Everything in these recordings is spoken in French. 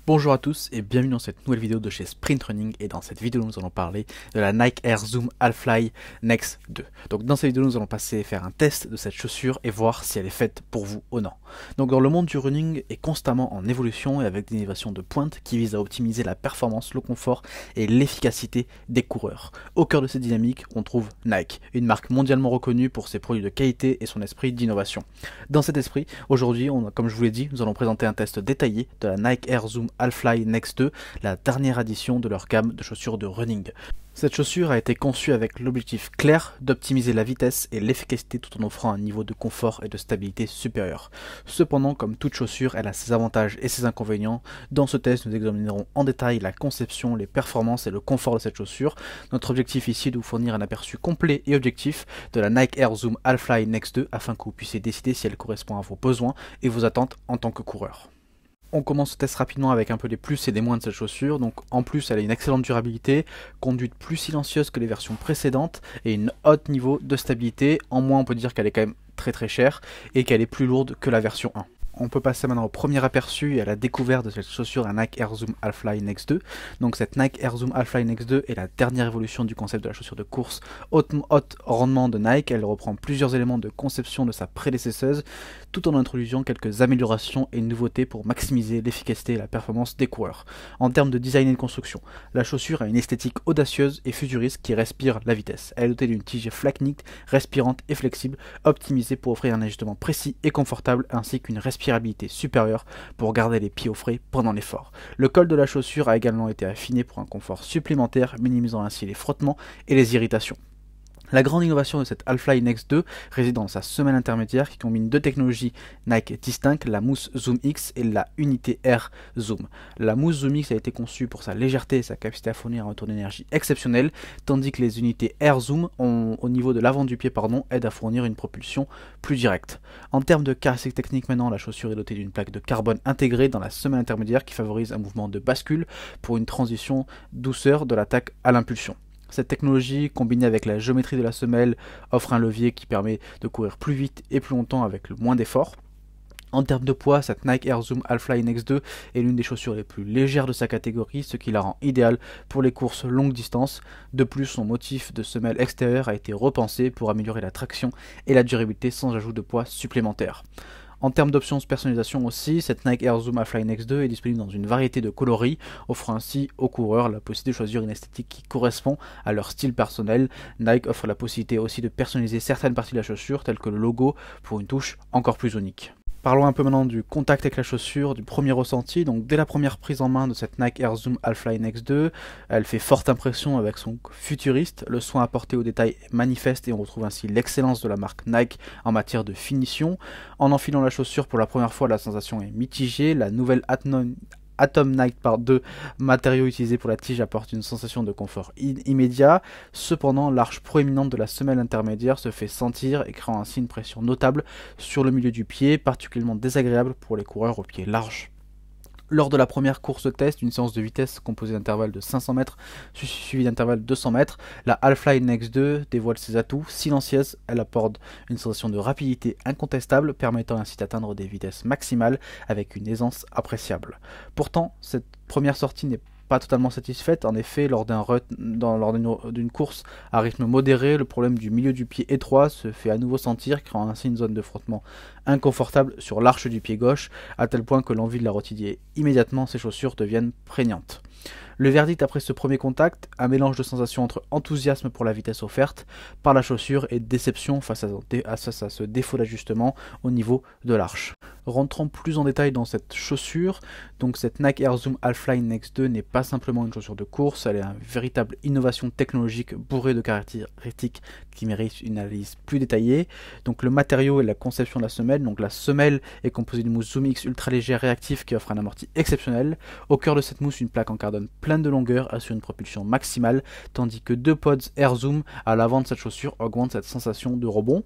Bonjour à tous et bienvenue dans cette nouvelle vidéo de chez Sprint Running, et dans cette vidéo nous allons parler de la Nike Air Zoom Halfly Next 2. Donc dans cette vidéo nous allons faire un test de cette chaussure et voir si elle est faite pour vous ou non. Donc dans le monde du running est constamment en évolution et avec des innovations de pointe qui visent à optimiser la performance, le confort et l'efficacité des coureurs. Au cœur de cette dynamique on trouve Nike, une marque mondialement reconnue pour ses produits de qualité et son esprit d'innovation. Dans cet esprit, aujourd'hui, comme je vous l'ai dit, nous allons présenter un test détaillé de la Nike Air Zoom Halfly Next 2, la dernière édition de leur gamme de chaussures de running. Cette chaussure a été conçue avec l'objectif clair d'optimiser la vitesse et l'efficacité tout en offrant un niveau de confort et de stabilité supérieur. Cependant, comme toute chaussure, elle a ses avantages et ses inconvénients. Dans ce test, nous examinerons en détail la conception, les performances et le confort de cette chaussure. Notre objectif ici est de vous fournir un aperçu complet et objectif de la Nike Air Zoom Halfly Next 2 afin que vous puissiez décider si elle correspond à vos besoins et vos attentes en tant que coureur. On commence ce test rapidement avec un peu les plus et les moins de cette chaussure. Donc en plus elle a une excellente durabilité, conduite plus silencieuse que les versions précédentes et une haute niveau de stabilité. En moins on peut dire qu'elle est quand même très chère et qu'elle est plus lourde que la version 1. On peut passer maintenant au premier aperçu et à la découverte de cette chaussure, la Nike Air Zoom Halfly Next 2. Donc cette Nike Air Zoom Halfly Next 2 est la dernière évolution du concept de la chaussure de course haute rendement de Nike. Elle reprend plusieurs éléments de conception de sa prédécesseuse, tout en introduisant quelques améliorations et nouveautés pour maximiser l'efficacité et la performance des coureurs. En termes de design et de construction, la chaussure a une esthétique audacieuse et futuriste qui respire la vitesse. Elle est dotée d'une tige flaknit respirante et flexible, optimisée pour offrir un ajustement précis et confortable, ainsi qu'une respiration supérieure pour garder les pieds au frais pendant l'effort. Le col de la chaussure a également été affiné pour un confort supplémentaire, minimisant ainsi les frottements et les irritations. La grande innovation de cette Halfly Next 2 réside dans sa semelle intermédiaire qui combine deux technologies Nike distinctes, la mousse Zoom X et la unité Air Zoom. La mousse Zoom X a été conçue pour sa légèreté et sa capacité à fournir un retour d'énergie exceptionnel, tandis que les unités Air Zoom, au niveau de l'avant du pied, aident à fournir une propulsion plus directe. En termes de caractéristiques techniques maintenant, la chaussure est dotée d'une plaque de carbone intégrée dans la semelle intermédiaire qui favorise un mouvement de bascule pour une transition douceur de l'attaque à l'impulsion. Cette technologie, combinée avec la géométrie de la semelle, offre un levier qui permet de courir plus vite et plus longtemps avec le moins d'efforts. En termes de poids, cette Nike Air Zoom Halfly Next 2 est l'une des chaussures les plus légères de sa catégorie, ce qui la rend idéale pour les courses longue distance. De plus, son motif de semelle extérieure a été repensé pour améliorer la traction et la durabilité sans ajout de poids supplémentaire. En termes d'options de personnalisation aussi, cette Nike Air Zoom Halfly Next 2 est disponible dans une variété de coloris, offrant ainsi aux coureurs la possibilité de choisir une esthétique qui correspond à leur style personnel. Nike offre la possibilité aussi de personnaliser certaines parties de la chaussure, telles que le logo, pour une touche encore plus unique. Parlons un peu maintenant du contact avec la chaussure, du premier ressenti. Donc dès la première prise en main de cette Nike Air Zoom Halfly Next 2, elle fait forte impression avec son futuriste. Le soin apporté aux détails est manifeste et on retrouve ainsi l'excellence de la marque Nike en matière de finition. En enfilant la chaussure pour la première fois, la sensation est mitigée. La nouvelle Atom Nike par 2 matériaux utilisés pour la tige apporte une sensation de confort immédiat. Cependant, l'arche proéminente de la semelle intermédiaire se fait sentir et créant ainsi une pression notable sur le milieu du pied, particulièrement désagréable pour les coureurs aux pieds larges. Lors de la première course test, une séance de vitesse composée d'intervalles de 500 mètres suivi d'intervalles de 200 mètres, la Halfly Next 2 dévoile ses atouts. Silencieuse, elle apporte une sensation de rapidité incontestable, permettant ainsi d'atteindre des vitesses maximales avec une aisance appréciable. Pourtant, cette première sortie n'est pas totalement satisfaite. En effet, lors d'une course à rythme modéré, le problème du milieu du pied étroit se fait à nouveau sentir, créant ainsi une zone de frottement inconfortable sur l'arche du pied gauche, à tel point que l'envie de la retirer immédiatement, ses chaussures deviennent prégnantes. Le verdict après ce premier contact, un mélange de sensations entre enthousiasme pour la vitesse offerte par la chaussure et déception face à ce défaut d'ajustement au niveau de l'arche. Rentrons plus en détail dans cette chaussure. Donc cette Nike Air Zoom Halfly Next 2 n'est pas simplement une chaussure de course, elle est une véritable innovation technologique bourrée de caractéristiques qui méritent une analyse plus détaillée. Donc le matériau et la conception de la semelle. Donc la semelle est composée d'une mousse Zoom X ultra légère réactive qui offre un amorti exceptionnel. Au cœur de cette mousse, une plaque en carbone pleine de longueur assure une propulsion maximale, tandis que deux pods Air Zoom à l'avant de cette chaussure augmentent cette sensation de rebond.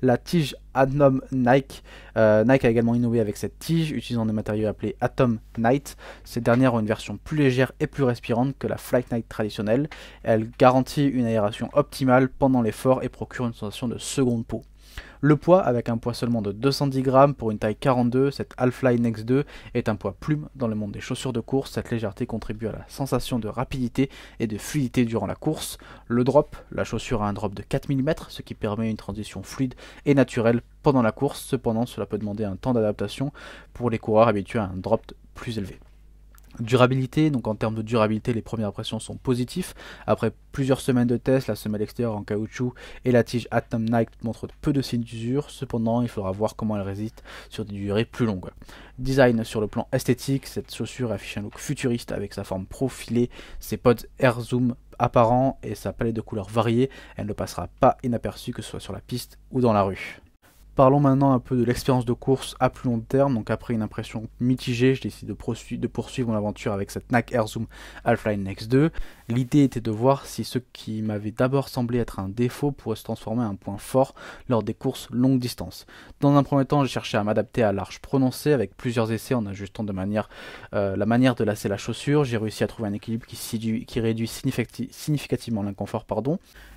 La tige Atom Nike a également innové avec cette tige, utilisant des matériaux appelés Atom Night. Ces dernières ont une version plus légère et plus respirante que la Flight Night traditionnelle. Elle garantit une aération optimale pendant l'effort et procure une sensation de seconde peau. Le poids, avec un poids seulement de 210 grammes pour une taille 42, cette Alphaline Next 2 est un poids plume dans le monde des chaussures de course. Cette légèreté contribue à la sensation de rapidité et de fluidité durant la course. Le drop, la chaussure a un drop de 4 mm, ce qui permet une transition fluide et naturelle pendant la course. Cependant, cela peut demander un temps d'adaptation pour les coureurs habitués à un drop plus élevé. Durabilité, donc en termes de durabilité, les premières impressions sont positives. Après plusieurs semaines de tests, la semelle extérieure en caoutchouc et la tige Atom Night montrent peu de signes d'usure. Cependant, il faudra voir comment elle résiste sur des durées plus longues. Design, sur le plan esthétique, cette chaussure affiche un look futuriste avec sa forme profilée, ses pods Air Zoom apparents et sa palette de couleurs variée. Elle ne passera pas inaperçue que ce soit sur la piste ou dans la rue. Parlons maintenant un peu de l'expérience de course à plus long terme. Donc après une impression mitigée, je décide de poursuivre mon aventure avec cette Nike Air Zoom Alphaline Next 2. L'idée était de voir si ce qui m'avait d'abord semblé être un défaut pourrait se transformer en un point fort lors des courses longue distance. Dans un premier temps, j'ai cherché à m'adapter à l'arche prononcée avec plusieurs essais en ajustant la manière de lasser la chaussure. J'ai réussi à trouver un équilibre qui réduit significativement l'inconfort.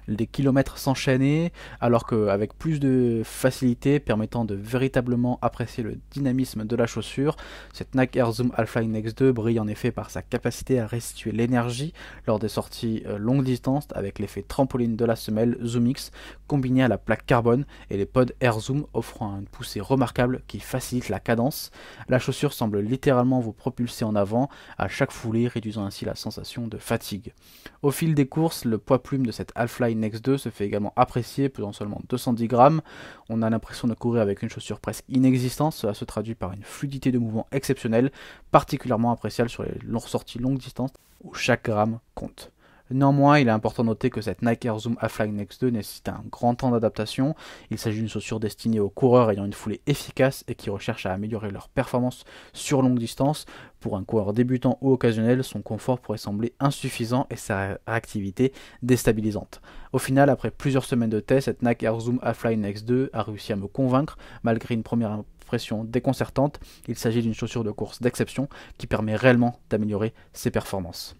Les kilomètres s'enchaînaient alors qu'avec plus de facilité permettant de véritablement apprécier le dynamisme de la chaussure, cette Nike Air Zoom Alphaline Next 2 brille en effet par sa capacité à restituer l'énergie lors des sorties longue distance avec l'effet trampoline de la semelle ZoomX combiné à la plaque carbone et les pods Air Zoom offrant une poussée remarquable qui facilite la cadence. La chaussure semble littéralement vous propulser en avant à chaque foulée, réduisant ainsi la sensation de fatigue. Au fil des courses, le poids plume de cette Alphaline Next 2 se fait également apprécier, pesant seulement 210 grammes. On a l'impression de courir avec une chaussure presque inexistante. Cela se traduit par une fluidité de mouvement exceptionnelle, particulièrement appréciable sur les sorties longue distance où chaque gramme compte. Néanmoins, il est important de noter que cette Nike Air Zoom Alphaline Next 2 nécessite un grand temps d'adaptation. Il s'agit d'une chaussure destinée aux coureurs ayant une foulée efficace et qui recherchent à améliorer leur performance sur longue distance. Pour un coureur débutant ou occasionnel, son confort pourrait sembler insuffisant et sa réactivité déstabilisante. Au final, après plusieurs semaines de tests, cette Nike Air Zoom Alphaline Next 2 a réussi à me convaincre malgré une première impression déconcertante. Il s'agit d'une chaussure de course d'exception qui permet réellement d'améliorer ses performances.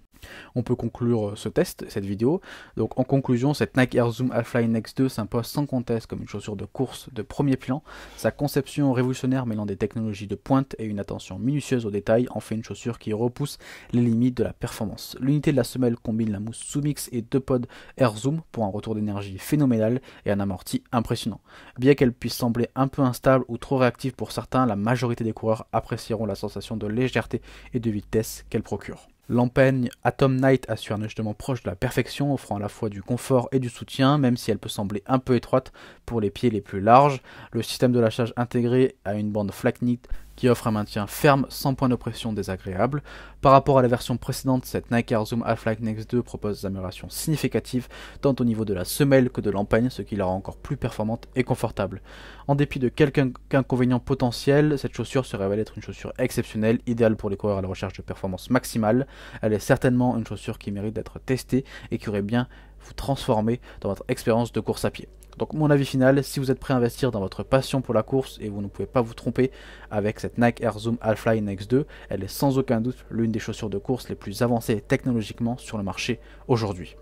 On peut conclure ce test, cette vidéo. Donc en conclusion, cette Nike Air Zoom Alphaline Next 2 s'impose sans conteste comme une chaussure de course de premier plan. Sa conception révolutionnaire mêlant des technologies de pointe et une attention minutieuse aux détails en fait une chaussure qui repousse les limites de la performance. L'unité de la semelle combine la mousse ZoomX et deux pods Air Zoom pour un retour d'énergie phénoménal et un amorti impressionnant. Bien qu'elle puisse sembler un peu instable ou trop réactive pour certains, la majorité des coureurs apprécieront la sensation de légèreté et de vitesse qu'elle procure. L'empeigne Atom Night assure un ajustement proche de la perfection, offrant à la fois du confort et du soutien, même si elle peut sembler un peu étroite pour les pieds les plus larges. Le système de lâchage intégré a une bande Flyknit qui offre un maintien ferme sans point de pression désagréable. Par rapport à la version précédente, cette Nike Air Zoom Alphaline Next 2 propose des améliorations significatives tant au niveau de la semelle que de l'empeigne, ce qui la rend encore plus performante et confortable. En dépit de quelques inconvénients potentiels, cette chaussure se révèle être une chaussure exceptionnelle, idéale pour les coureurs à la recherche de performance maximale. Elle est certainement une chaussure qui mérite d'être testée et qui aurait bien vous transformer dans votre expérience de course à pied. Donc mon avis final, si vous êtes prêt à investir dans votre passion pour la course et vous ne pouvez pas vous tromper avec cette Nike Air Zoom Alphaline Next 2, elle est sans aucun doute l'une des chaussures de course les plus avancées technologiquement sur le marché aujourd'hui.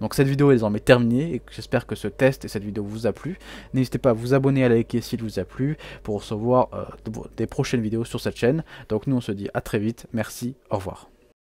Donc cette vidéo est désormais terminée et j'espère que ce test et cette vidéo vous a plu. N'hésitez pas à vous abonner, à liker s'il vous a plu pour recevoir des prochaines vidéos sur cette chaîne. Donc nous on se dit à très vite, merci, au revoir.